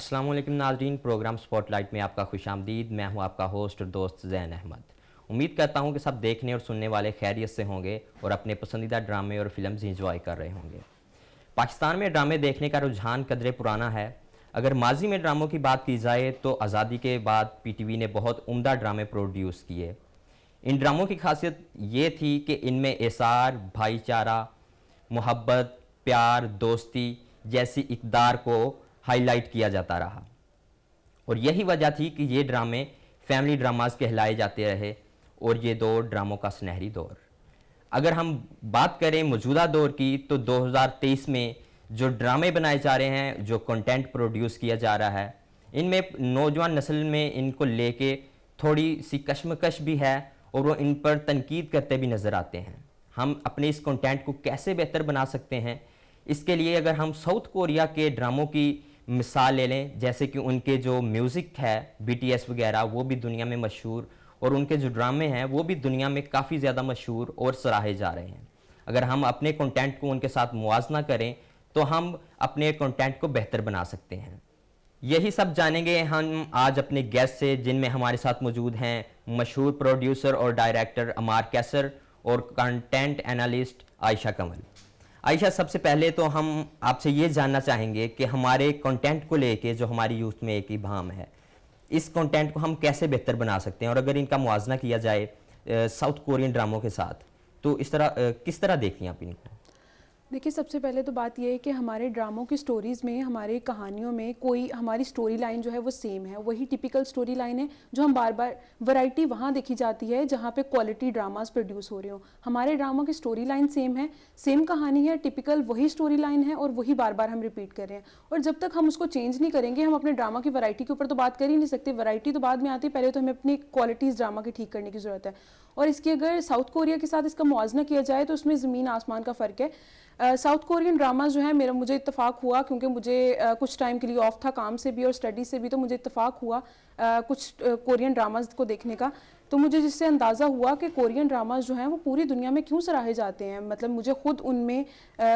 अस्सलाम वालेकुम नाज़रीन, प्रोग्राम स्पॉटलाइट में आपका खुशामदीद। मैं हूं आपका होस्ट और दोस्त ज़ैन अहमद। उम्मीद करता हूं कि सब देखने और सुनने वाले खैरियत से होंगे और अपने पसंदीदा ड्रामे और फिल्म्स इंजॉय कर रहे होंगे। पाकिस्तान में ड्रामे देखने का रुझान कदरे पुराना है। अगर माजी में ड्रामों की बात की जाए तो आज़ादी के बाद PTV ने बहुत उम्दा ड्रामे प्रोड्यूस किए। इन ड्रामों की खासियत ये थी कि इनमें एसार, भाईचारा, मोहब्बत, प्यार, दोस्ती जैसी इक़दार को हाईलाइट किया जाता रहा और यही वजह थी कि ये ड्रामे फैमिली ड्रामास कहलाए जाते रहे और ये दौर ड्रामों का सुनहरी दौर। अगर हम बात करें मौजूदा दौर की तो 2023 में जो ड्रामे बनाए जा रहे हैं, जो कंटेंट प्रोड्यूस किया जा रहा है, इनमें नौजवान नस्ल में इनको लेके थोड़ी सी कशमकश भी है और वो इन पर तनकीद करते भी नज़र आते हैं। हम अपने इस कंटेंट को कैसे बेहतर बना सकते हैं, इसके लिए अगर हम साउथ कोरिया के ड्रामों की मिसाल ले लें, जैसे कि उनके जो म्यूज़िक है BTS वगैरह, वो भी दुनिया में मशहूर और उनके जो ड्रामे हैं वो भी दुनिया में काफ़ी ज़्यादा मशहूर और सराहे जा रहे हैं। अगर हम अपने कंटेंट को उनके साथ मुवाजना करें तो हम अपने कंटेंट को बेहतर बना सकते हैं। यही सब जानेंगे हम आज अपने गेस्ट से, जिनमें हमारे साथ मौजूद हैं मशहूर प्रोड्यूसर और डायरेक्टर अमार कैसर और कंटेंट एनालिस्ट आयशा कंवल। आयशा, सबसे पहले तो हम आपसे ये जानना चाहेंगे कि हमारे कंटेंट को लेके जो हमारी यूथ में एक ही भाम है, इस कंटेंट को हम कैसे बेहतर बना सकते हैं और अगर इनका मुआवजा किया जाए साउथ कोरियन ड्रामों के साथ तो इस तरह किस तरह देखती हैं आप इनको? देखिए, सबसे पहले तो बात यह है कि हमारे ड्रामों की स्टोरीज़ में, हमारे कहानियों में कोई हमारी स्टोरी लाइन जो है वो सेम है, वही टिपिकल स्टोरी लाइन है जो हम बार बार वैरायटी वहाँ देखी जाती है जहाँ पे क्वालिटी ड्रामास प्रोड्यूस हो रहे हो। हमारे ड्रामों की स्टोरी लाइन सेम है, सेम कहानी है, टिपिकल वही स्टोरी लाइन है और वही बार बार हम रिपीट कर रहे हैं। और जब तक हम उसको चेंज नहीं करेंगे, हम अपने ड्रामा की वैरायटी के ऊपर तो बात कर ही नहीं सकते। वैरायटी तो बाद में आती है, पहले तो हमें अपनी क्वालिटीज़ ड्रामा की ठीक करने की ज़रूरत है। और इसकी अगर साउथ कोरिया के साथ इसका मुआवजा किया जाए तो उसमें ज़मीन आसमान का फ़र्क है। साउथ कोरियन ड्रामा जो है, मुझे इत्तेफाक हुआ क्योंकि मुझे कुछ टाइम के लिए ऑफ था काम से भी और स्टडी से भी, तो मुझे इत्तेफाक हुआ कुछ कोरियन ड्रामाज को देखने का। तो मुझे जिससे अंदाज़ा हुआ कि कोरियन ड्रामाज जो हैं वो पूरी दुनिया में क्यों सराहे जाते हैं। मतलब मुझे खुद उनमें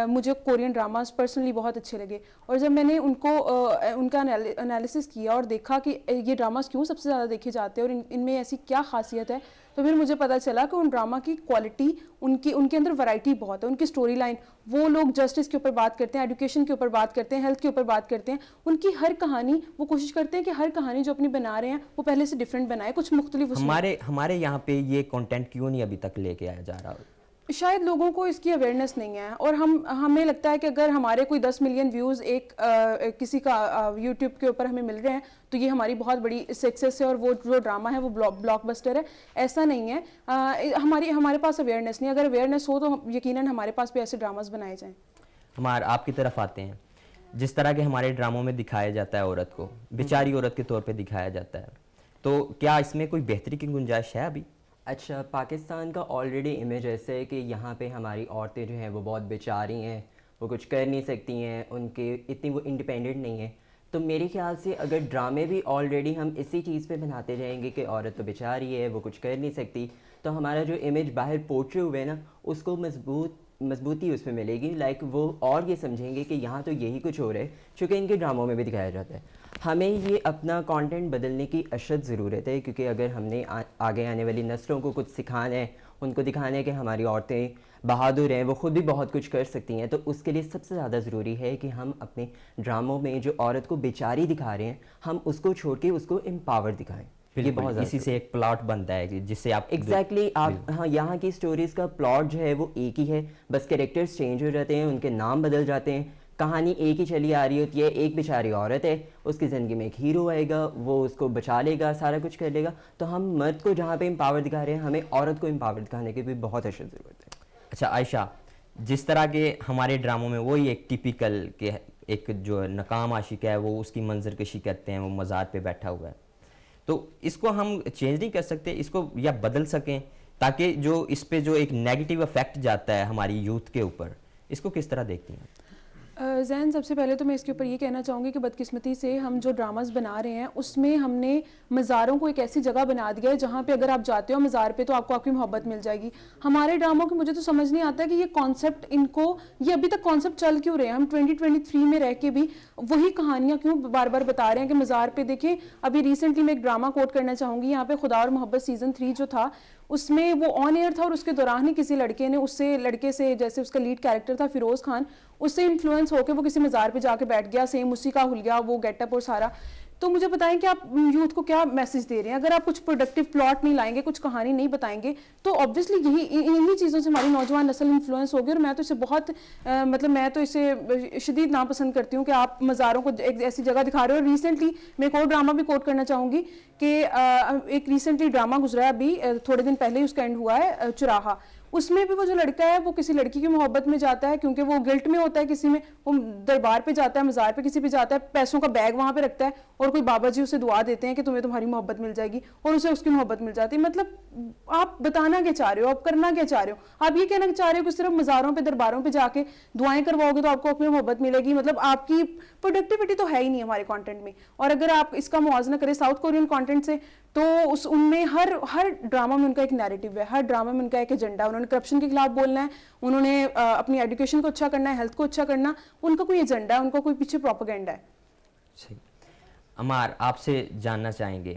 मुझे कोरियन ड्रामाज पर्सनली बहुत अच्छे लगे और जब मैंने उनका एनालिसिस किया और देखा कि ये ड्रामाज क्यों सबसे ज़्यादा देखे जाते हैं और इनमें ऐसी क्या खासियत है, तो फिर मुझे पता चला कि उन ड्रामा की क्वालिटी, उनके अंदर वैरायटी बहुत है। उनकी स्टोरी लाइन, वो लोग जस्टिस के ऊपर बात करते हैं, एजुकेशन के ऊपर बात करते हैं, हेल्थ के ऊपर बात करते हैं। उनकी हर कहानी, वो कोशिश करते हैं कि हर कहानी जो अपनी बना रहे हैं वो पहले से डिफरेंट बनाए, कुछ मुख्तलिफ। हमारे यहाँ पे ये कंटेंट क्यों नहीं अभी तक लेके आया जा रहा? शायद लोगों को इसकी अवेयरनेस नहीं है और हमें लगता है कि अगर हमारे कोई 10 मिलियन व्यूज़ किसी का यूट्यूब के ऊपर हमें मिल रहे हैं तो ये हमारी बहुत बड़ी सक्सेस है और वो जो ड्रामा है वो ब्लॉकबस्टर है। ऐसा नहीं है। हमारे पास अवेयरनेस नहीं है। अगर अवेयरनेस हो तो यकीनन हमारे पास भी ऐसे ड्रामास बनाए जाएँ। हमारे आपकी तरफ आते हैं, जिस तरह के हमारे ड्रामों में दिखाया जाता है औरत को बेचारी औरत के तौर पे दिखाया जाता है, तो क्या इसमें कोई बेहतरी की गुंजाइश है अभी? अच्छा, पाकिस्तान का ऑलरेडी इमेज ऐसे है कि यहाँ पे हमारी औरतें जो हैं वो बहुत बेचारी हैं, वो कुछ कर नहीं सकती हैं, उनके इतनी वो इंडिपेंडेंट नहीं है। तो मेरे ख्याल से अगर ड्रामे भी ऑलरेडी हम इसी चीज़ पे बनाते जाएंगे कि औरत तो बेचारी है, वो कुछ कर नहीं सकती, तो हमारा जो इमेज बाहर पोर्ट्रे हुए ना, उसको मजबूती उसमें मिलेगी। लाइक वो और ये समझेंगे कि यहाँ तो यही कुछ हो रहा है, चूँकि इनके ड्रामों में भी दिखाया जाता है। हमें ये अपना कंटेंट बदलने की अशद ज़रूरत है, क्योंकि अगर हमने आगे आने वाली नस्लों को कुछ सिखाना है, उनको दिखाना है कि हमारी औरतें बहादुर हैं, वो खुद भी बहुत कुछ कर सकती हैं, तो उसके लिए सबसे ज़्यादा ज़रूरी है कि हम अपने ड्रामों में जो औरत को बेचारी दिखा रहे हैं, हम उसको छोड़ के उसको एम्पावर दिखाएं। ये बहुत इसी से एक प्लॉट बनता है जिससे आप एग्जैक्टली आप हाँ, यहाँ की स्टोरीज़ का प्लॉट जो है वो एक ही है, बस कैरेक्टर्स चेंज हो जाते हैं, उनके नाम बदल जाते हैं, कहानी एक ही चली आ रही होती है। एक बेचारी औरत है, उसकी ज़िंदगी में एक हीरो आएगा, वो उसको बचा लेगा, सारा कुछ कर लेगा। तो हम मर्द को जहाँ पे एम्पावर दिखा रहे हैं, हमें औरत को एम्पावर दिखाने की भी बहुत अशद ज़रूरत है। अच्छा आयशा, जिस तरह के हमारे ड्रामों में वही एक टिपिकल के एक जो नाकाम आशिक है वो उसकी मंजर कशी करते हैं, वो मज़ार पे बैठा हुआ है, तो इसको हम चेंज नहीं कर सकते इसको या बदल सकें ताकि जो इस पे जो एक नेगेटिव इफेक्ट जाता है हमारी यूथ के ऊपर, इसको किस तरह देखती हैं? जैन, सबसे पहले तो मैं इसके ऊपर ये कहना चाहूँगी कि बदकिस्मती से हम जो ड्रामास बना रहे हैं उसमें हमने मज़ारों को एक ऐसी जगह बना दिया है जहाँ पे अगर आप जाते हो मज़ार पे तो आपको आपकी मोहब्बत मिल जाएगी। हमारे ड्रामों की मुझे तो समझ नहीं आता कि ये कॉन्सेप्ट इनको, ये अभी तक कॉन्सेप्ट चल क्यों रहे हैं। हम 2023 में रह के भी वही कहानियाँ क्यों बार बार बता रहे हैं कि मज़ार पे देखें। अभी रिसेंटली मैं एक ड्रामा कोट करना चाहूँगी यहाँ पे, खुदा और मोहब्बत सीज़न 3 जो था उसमें वो ऑन एयर था और उसके दौरान ही किसी लड़के ने उससे, लड़के से, जैसे उसका लीड कैरेक्टर था फिरोज खान, उससे इन्फ्लुएंस होकर वो किसी मज़ार पे जाके बैठ गया, सेम उसी का हुलिया, वो गेटअप और सारा। तो मुझे बताएं कि आप यूथ को क्या मैसेज दे रहे हैं। अगर आप कुछ प्रोडक्टिव प्लॉट नहीं लाएंगे, कुछ कहानी नहीं बताएंगे, तो ऑब्वियसली यही इन्हीं चीज़ों से हमारी नौजवान नस्ल इन्फ्लुएंस होगी। और मैं तो इसे बहुत मतलब मैं तो इसे शदीद नापसंद करती हूँ कि आप मज़ारों को एक ऐसी जगह दिखा रहे हो। और रिसेंटली मैं एक और ड्रामा भी कोट करना चाहूँगी कि एक रिसेंटली ड्रामा गुजरा है अभी थोड़े दिन पहले ही, उसका एंड हुआ है, चुराहा। उसमें भी वो जो लड़का है वो किसी लड़की की मोहब्बत में जाता है क्योंकि वो गिल्ट में होता है किसी में, वो दरबार पे जाता है, मज़ार पे किसी पे जाता है, पैसों का बैग वहाँ पे रखता है और कोई बाबा जी उसे दुआ देते हैं कि तुम्हें तुम्हारी मोहब्बत मिल जाएगी, और उसे उसकी मोहब्बत मिल जाती है। मतलब आप बताना क्या चाह रहे हो, आप करना क्या चाह रहे हो? आप ये कहना चाह रहे हो कि सिर्फ मज़ारों पे दरबारों पे जाके दुआएं करवाओगे तो आपको अपनी मोहब्बत मिलेगी? मतलब आपकी प्रोडक्टिविटी तो है ही नहीं हमारे कंटेंट में। और अगर आप इसका मुआवजा करें साउथ कोरियन कंटेंट से, तो उनमें हर ड्रामा में उनका एक नैरेटिव है, हर ड्रामा में उनका एक एजेंडा है। उन्होंने करप्शन के खिलाफ बोलना है, उन्होंने अपनी एजुकेशन को अच्छा करना है, हेल्थ को अच्छा करना, उनका कोई एजेंडा है, उनका कोई पीछे प्रोपेगेंडा है। सही। अमार, आपसे जानना चाहेंगे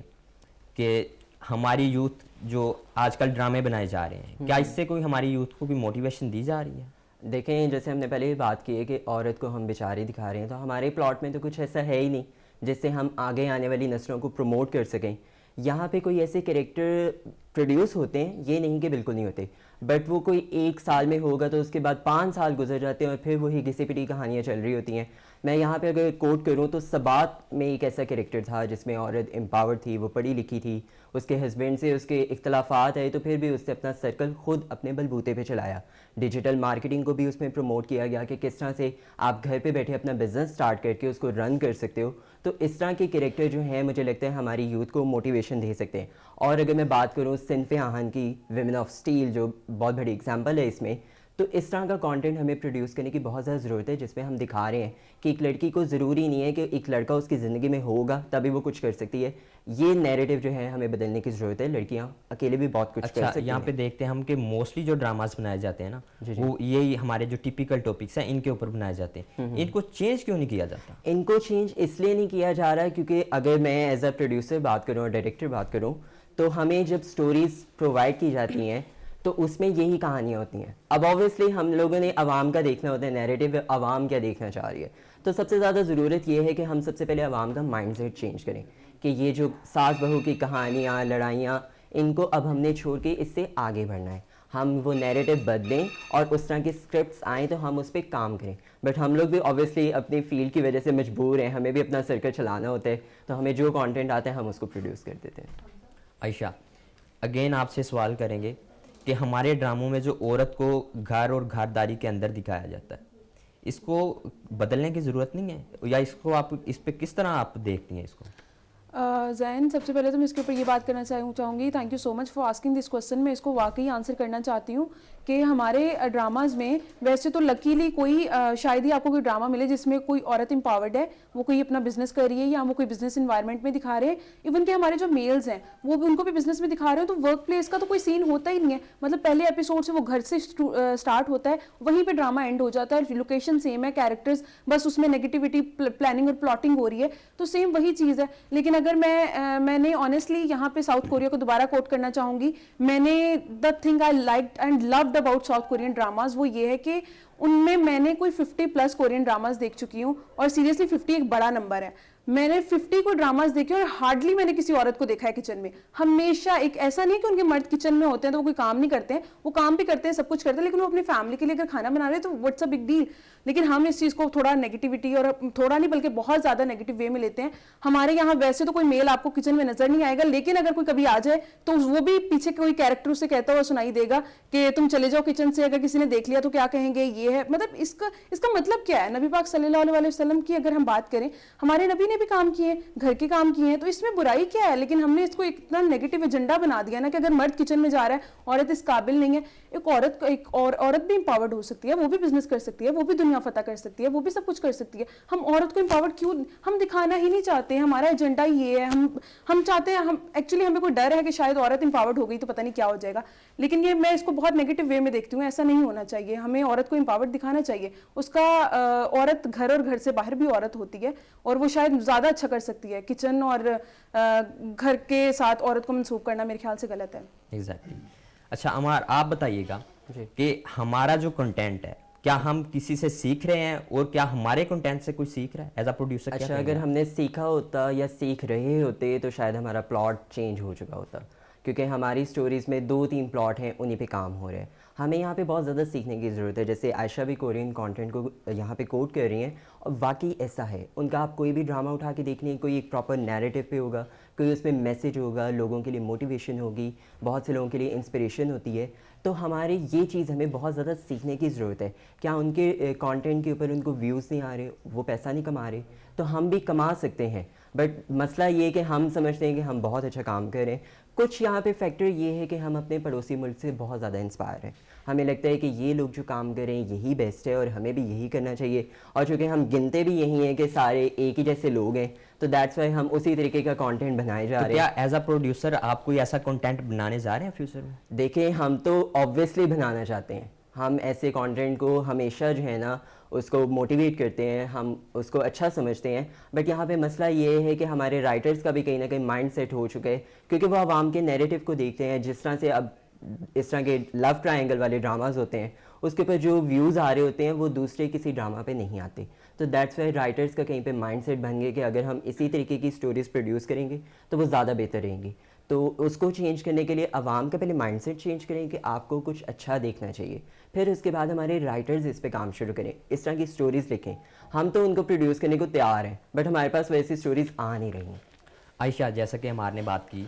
कि हमारी यूथ जो आजकल ड्रामे बनाए जा रहे हैं, क्या इससे कोई हमारी यूथ को भी मोटिवेशन दी जा रही है? देखें, जैसे हमने पहले ही बात की है कि औरत को हम बेचारी दिखा रहे हैं, तो हमारे प्लॉट में तो कुछ ऐसा है ही नहीं जिससे हम आगे आने वाली नस्लों को प्रमोट कर सकें। यहाँ पे कोई ऐसे कैरेक्टर प्रोड्यूस होते हैं, ये नहीं कि बिल्कुल नहीं होते, बट वो कोई 1 साल में होगा तो उसके बाद 5 साल गुजर जाते हैं और फिर वही घिसी पिटी कहानियाँ चल रही होती हैं। मैं यहाँ पे अगर कोट करूँ तो सबात में एक ऐसा कैरेक्टर था जिसमें औरत एम्पावर्ड थी, वो पढ़ी लिखी थी, उसके हस्बैंड से उसके इख्तलाफात आए तो फिर भी उसने अपना सर्कल खुद अपने बलबूते पे चलाया। डिजिटल मार्केटिंग को भी उसमें प्रमोट किया गया कि किस तरह से आप घर पे बैठे अपना बिजनेस स्टार्ट करके उसको रन कर सकते हो। तो इस तरह के कैरेक्टर जो हैं मुझे लगता है हमारी यूथ को मोटिवेशन दे सकते हैं। और अगर मैं बात करूँ सिनफ़े आहन की, विमेन ऑफ स्टील जो बहुत बड़ी एग्जांपल है इसमें, तो इस तरह का कंटेंट हमें प्रोड्यूस करने की बहुत ज़्यादा ज़रूरत है जिसमें हम दिखा रहे हैं कि एक लड़की को ज़रूरी नहीं है कि एक लड़का उसकी ज़िंदगी में होगा तभी वो कुछ कर सकती है। ये नैरेटिव जो है हमें बदलने की ज़रूरत है। लड़कियां अकेले भी बहुत कुछ कर सकती हैं। यहाँ पे देखते हैं हम कि मोस्टली जो ड्रामास बनाए जाते हैं ना, वो यही हमारे जो टिपिकल टॉपिक्स हैं इनके ऊपर बनाए जाते हैं। इनको चेंज क्यों नहीं किया जाता? इनको चेंज इसलिए नहीं किया जा रहा है क्योंकि अगर मैं एज अ प्रोड्यूसर बात करूँ और डायरेक्टर बात करूँ, तो हमें जब स्टोरीज प्रोवाइड की जाती हैं तो उसमें यही कहानियाँ होती हैं। अब ऑब्वियसली हम लोगों ने आवाम का देखना होता है, नैरेटिव आवाम क्या देखना चाह रही है। तो सबसे ज़्यादा ज़रूरत ये है कि हम सबसे पहले आवाम का माइंडसेट चेंज करें कि ये जो सास बहू की कहानियाँ, लड़ाइयाँ, इनको अब हमने छोड़ के इससे आगे बढ़ना है। हम वो नैरेटिव बदलें और उस तरह की स्क्रिप्ट्स आएँ तो हम उस पर काम करें। बट हम लोग भी ऑब्वियसली अपनी फील्ड की वजह से मजबूर हैं, हमें भी अपना सर्कल चलाना होता है, तो हमें जो कंटेंट आता है हम उसको प्रोड्यूस कर देते हैं। आयशा, अगेन आपसे सवाल करेंगे कि हमारे ड्रामों में जो औरत को घर और घरदारी के अंदर दिखाया जाता है, इसको बदलने की ज़रूरत नहीं है, या इसको आप इस पे किस तरह आप देखती हैं इसको? जैन, सबसे पहले तो मैं इसके ऊपर ये बात करना चाहूँगी, thank you so much for asking this question. मैं इसको वाकई आंसर करना चाहती हूँ कि हमारे ड्रामाज में वैसे तो लकीली कोई शायद ही आपको कोई ड्रामा मिले जिसमें कोई औरत एम्पावर्ड है, वो कोई अपना बिजनेस कर रही है या वो कोई बिजनेस इन्वायरमेंट में दिखा रहे हैं। इवन कि हमारे जो मेल्स हैं वो भी, उनको भी बिजनेस में दिखा रहे हो, तो वर्क प्लेस का तो कोई सीन होता ही नहीं है। मतलब पहले एपिसोड से वो घर से स्टार्ट होता है, वहीं पर ड्रामा एंड हो जाता है, लोकेशन सेम है, कैरेक्टर्स बस उसमें नेगेटिविटी, प्लानिंग और प्लॉटिंग हो रही है, तो सेम वही चीज़ है। लेकिन अगर मैंने ऑनेस्टली यहाँ पे साउथ कोरिया को दोबारा कोट करना चाहूँगी। मैंने the thing I liked and loved about south Korean dramas वो ये है कि उनमें मैंने कोई 50+ कोरियन ड्रामाज देख चुकी हूँ, और सीरियसली 50 एक बड़ा नंबर है। मैंने 50 को ड्रामाज देखे और हार्डली मैंने किसी औरत को देखा है किचन में। हमेशा एक ऐसा नहीं कि उनके मर्द किचन में होते हैं तो वो कोई काम नहीं करते हैं, वो काम भी करते हैं, सब कुछ करते हैं, लेकिन वो अपनी फैमिली के लिए अगर खाना बना रहे हैं तो व्हाट्स अ बिग डील। लेकिन हम इस चीज़ को थोड़ा नेगेटिविटी, और थोड़ा नहीं बल्कि बहुत ज़्यादा नेगेटिव वे में लेते हैं। हमारे यहाँ वैसे तो कोई मेल आपको किचन में नजर नहीं आएगा, लेकिन अगर कोई कभी आ जाए तो वो भी पीछे कोई कैरेक्टर उसे कहता हुआ सुनाई देगा कि तुम चले जाओ किचन से, अगर किसी ने देख लिया तो क्या कहेंगे, ये है। मतलब इसका मतलब क्या है? नबी पाक सल्लल्लाहु अलैहि वसल्लम की अगर हम बात करें, हमारे नबी ने भी काम किए हैं, घर के काम किए हैं, तो इसमें बुराई क्या है? लेकिन हमने इसको इतना नेगेटिव एजेंडा बना दिया ना कि अगर मर्द किचन में जा रहा है, औरत इस काबिल नहीं है। एक और औरत भी इंपावर्ड हो सकती है, वो भी बिजनेस कर सकती है, वो भी दुनिया फतह कर सकती है, वो भी सब कुछ कर सकती है। हम औरत को इंपावर्ड क्यों हम दिखाना ही नहीं चाहते? हमारा एजेंडा ये है, हम चाहते हैं, हम एक्चुअली हमें कोई डर है कि शायद औरत इंपावर्ड हो गई तो पता नहीं क्या हो जाएगा। लेकिन ये मैं इसको बहुत नेगेटिव वे में देखती हूँ, ऐसा नहीं होना चाहिए। हमें औरत को इंपावर्ड दिखाना चाहिए। उसका औरत घर और घर से बाहर भी औरत होती है और वो शायद ज़्यादा अच्छा कर सकती है। किचन और घर के साथ औरत को मंसूब करना मेरे ख्याल से गलत है। एग्जैक्टली। अच्छा अमार, आप बताइएगा कि हमारा जो कंटेंट है, क्या हम किसी से सीख रहे हैं और क्या हमारे कंटेंट से कोई सीख रहा है एज अ प्रोड्यूसर? अच्छा, अगर हमने सीखा होता या सीख रहे होते तो शायद हमारा प्लॉट चेंज हो चुका होता, क्योंकि हमारी स्टोरीज़ में 2-3 प्लॉट हैं, उन्हीं पे काम हो रहे हैं। हमें यहाँ पे बहुत ज़्यादा सीखने की ज़रूरत है। जैसे आयशा भी कोरियन कंटेंट को यहाँ पे कोट कर रही हैं और वाकई ऐसा है। उनका आप कोई भी ड्रामा उठा के देख लें, कोई एक प्रॉपर नैरेटिव पे होगा, कोई उसमें मैसेज होगा, लोगों के लिए मोटिवेशन होगी, बहुत से लोगों के लिए इंस्पिरेशन होती है। तो हमारे ये चीज़ हमें बहुत ज़्यादा सीखने की ज़रूरत है। क्या उनके कंटेंट के ऊपर उनको व्यूज़ नहीं आ रहे, वो पैसा नहीं कमा रहे, तो हम भी कमा सकते हैं। बट मसला ये है कि हम समझते हैं कि हम बहुत अच्छा काम कर रहे हैं। कुछ यहाँ पे फैक्टर ये है कि हम अपने पड़ोसी मुल्क से बहुत ज़्यादा इंस्पायर हैं। हमें लगता है कि ये लोग जो काम कर रहे हैं यही बेस्ट है और हमें भी यही करना चाहिए। और चूँकि हम गिनते भी यही हैं कि सारे एक ही जैसे लोग हैं, तो दैट्स वाई हम उसी तरीके का कंटेंट बनाए जा रहे हैं। क्या एज अ प्रोड्यूसर आप कोई ऐसा कंटेंट बनाने जा रहे हैं फ्यूचर में? देखिए, हम तो ऑब्वियसली बनाना चाहते हैं। हम ऐसे कंटेंट को हमेशा जो है ना उसको मोटिवेट करते हैं, हम उसको अच्छा समझते हैं। बट यहाँ पे मसला ये है कि हमारे राइटर्स का भी कहीं ना कहीं माइंड सेट हो चुका है, क्योंकि वो आवाम के नैरेटिव को देखते हैं। जिस तरह से अब इस तरह के लव ट्रायंगल वाले ड्रामाज होते हैं, उसके ऊपर जो व्यूज़ आ रहे होते हैं वो दूसरे किसी ड्रामा पे नहीं आते। तो दैट्स वाई राइटर्स का कहीं पे माइंडसेट बन गया कि अगर हम इसी तरीके की स्टोरीज़ प्रोड्यूस करेंगे तो वो ज़्यादा बेहतर रहेंगी। तो उसको चेंज करने के लिए आवाम का पहले माइंडसेट चेंज करें कि आपको कुछ अच्छा देखना चाहिए, फिर उसके बाद हमारे राइटर्स इस पे काम शुरू करें, इस तरह की स्टोरीज़ लिखें। हम तो उनको प्रोड्यूस करने को तैयार हैं, बट हमारे पास वैसी स्टोरीज़ आ नहीं रही। आयशा, जैसा कि हमारे ने बात की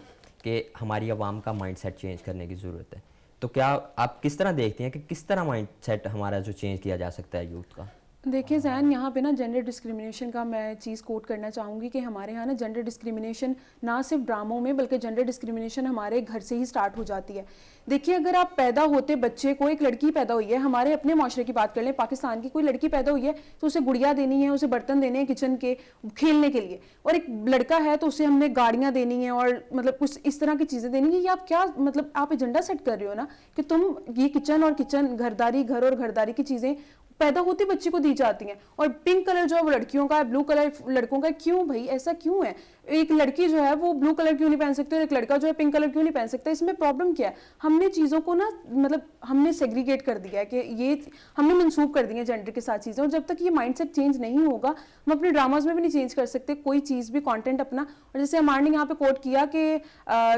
कि हमारी आवाम का माइंडसेट चेंज करने की ज़रूरत है, तो क्या आप किस तरह देखती हैं कि किस तरह माइंडसेट हमारा जो चेंज किया जा सकता है यूथ का? देखिए जैन, यहाँ पे ना जेंडर डिस्क्रिमिनेशन का मैं चीज़ कोट करना चाहूँगी कि हमारे यहाँ ना जेंडर डिस्क्रिमिनेशन ना सिर्फ ड्रामों में बल्कि जेंडर डिस्क्रिमिनेशन हमारे घर से ही स्टार्ट हो जाती है। देखिए, अगर आप पैदा होते बच्चे को, एक लड़की पैदा हुई है, हमारे अपने माशरे की बात कर लें, पाकिस्तान की कोई लड़की पैदा हुई है तो उसे गुड़िया देनी है, उसे बर्तन देने हैं किचन के खेलने के लिए, और एक लड़का है तो उसे हमने गाड़ियाँ देनी है और मतलब कुछ इस तरह की चीज़ें देनी है। ये आप क्या मतलब आप एजेंडा सेट कर रहे हो ना कि तुम ये किचन और किचन घरदारी, घर और घरदारी की चीज़ें पैदा होती बच्चे को दी जाती हैं। और पिंक कलर जो है वो लड़कियों का है, ब्लू कलर लड़कों का है। क्यों भाई, ऐसा क्यों है? एक लड़की जो है वो ब्लू कलर क्यों नहीं पहन सकती और एक लड़का जो है पिंक कलर क्यों नहीं पहन सकता? इसमें प्रॉब्लम क्या है? हमने चीज़ों को ना मतलब हमने सेग्रीगेट कर दिया है कि ये हमने मंसूब कर दी है जेंडर के साथ चीज़ें, और जब तक ये माइंडसेट चेंज नहीं होगा हम अपने ड्रामाज में भी नहीं चेंज कर सकते कोई चीज़ भी, कंटेंट अपना। और जैसे अमार ने यहाँ पे कोट किया कि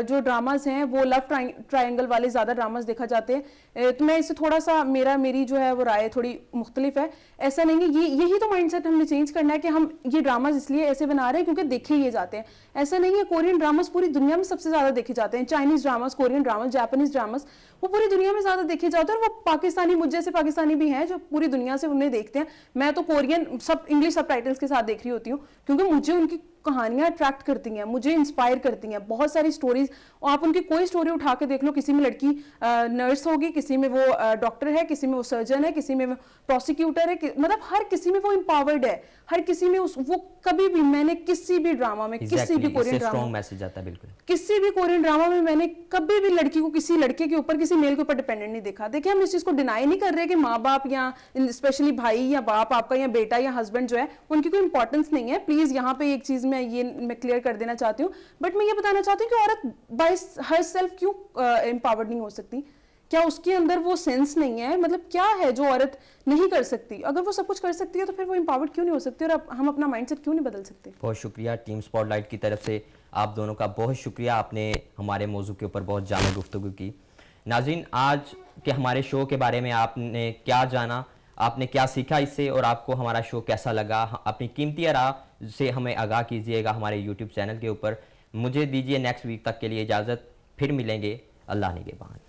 जो ड्रामाज हैं वो लव ट्रायंगल वाले ज़्यादा ड्रामाज देखा जाते हैं, तो मैं इससे थोड़ा सा मेरी जो है वो राय थोड़ी मुख्तलिफ है। ऐसा नहीं है, यही तो माइंडसेट हमने चेंज करना है कि हम ये ड्रामाज इसलिए ऐसे बना रहे हैं क्योंकि देखे ये जाते हैं। ऐसा नहीं है, कोरियन ड्रामास पूरी दुनिया में सबसे ज्यादा देखे जाते हैं। Chinese dramas, Korean dramas, Japanese dramas, वो पूरी दुनिया में ज्यादा देखे जाते हैं। और वो पाकिस्तानी, मुझ जैसे पाकिस्तानी भी हैं जो पूरी दुनिया से उन्हें देखते हैं। मैं तो कोरियन सब इंग्लिश सबटाइटल्स के साथ देख रही होती हूँ क्योंकि मुझे उनकी कहानियां अट्रैक्ट करती हैं, मुझे इंस्पायर करती हैं। बहुत सारी स्टोरीज, और आप उनकी कोई स्टोरी उठा के देख लो, किसी में लड़की नर्स होगी, किसी में वो डॉक्टर है, किसी में वो सर्जन है, किसी में वो प्रोसिक्यूटर है, मतलब हर किसी में वो एम्पावर्ड है, हर किसी में वो कभी भी मैंने किसी भी ड्रामा में किसी भी कोरियन ड्रामा मैसेज आता है बिल्कुल, किसी भी कोरियन ड्रामा में मैंने कभी भी लड़की को किसी लड़के के ऊपर, किसी मेल के ऊपर डिपेंडेंट नहीं देखा। देखिए, हम इस चीज को डिनाई नहीं कर रहे कि माँ बाप या स्पेशली भाई या बाप आपका या बेटा या हस्बैंड जो है उनकी कोई इंपॉर्टेंस नहीं है। प्लीज यहाँ पे एक चीज मैं क्लियर कर देना चाहती हूँ। बट मैं ये बताना चाहती हूँ कि औरत बाय हर सेल्फ क्यों एम्पावर्ड नहीं हो सकती? क्या उसके अंदर वो सेंस नहीं है? मतलब क्या है जो औरत नहीं कर सकती? अगर वो सब कुछ कर सकती है तो फिर वो एम्पावर्ड क्यों नहीं हो सकती, और हम अपना माइंडसेट क्यों नहीं बदल सकते? बहुत शुक्रिया टीम स्पॉटलाइट की तरफ से आप दोनों का बहुत शुक्रिया, आपने हमारे मौजू के ऊपर बहुत जामे गुफ्तगू की। नाज़रीन, आज के हमारे शो के बारे में आपने क्या जाना, आपने क्या सीखा इससे, और आपको हमारा शो कैसा लगा, अपनी कीमती राय से हमें आगाह कीजिएगा हमारे यूट्यूब चैनल के ऊपर। मुझे दीजिए नेक्स्ट वीक तक के लिए इजाज़त, फिर मिलेंगे अल्लाह निगहबान।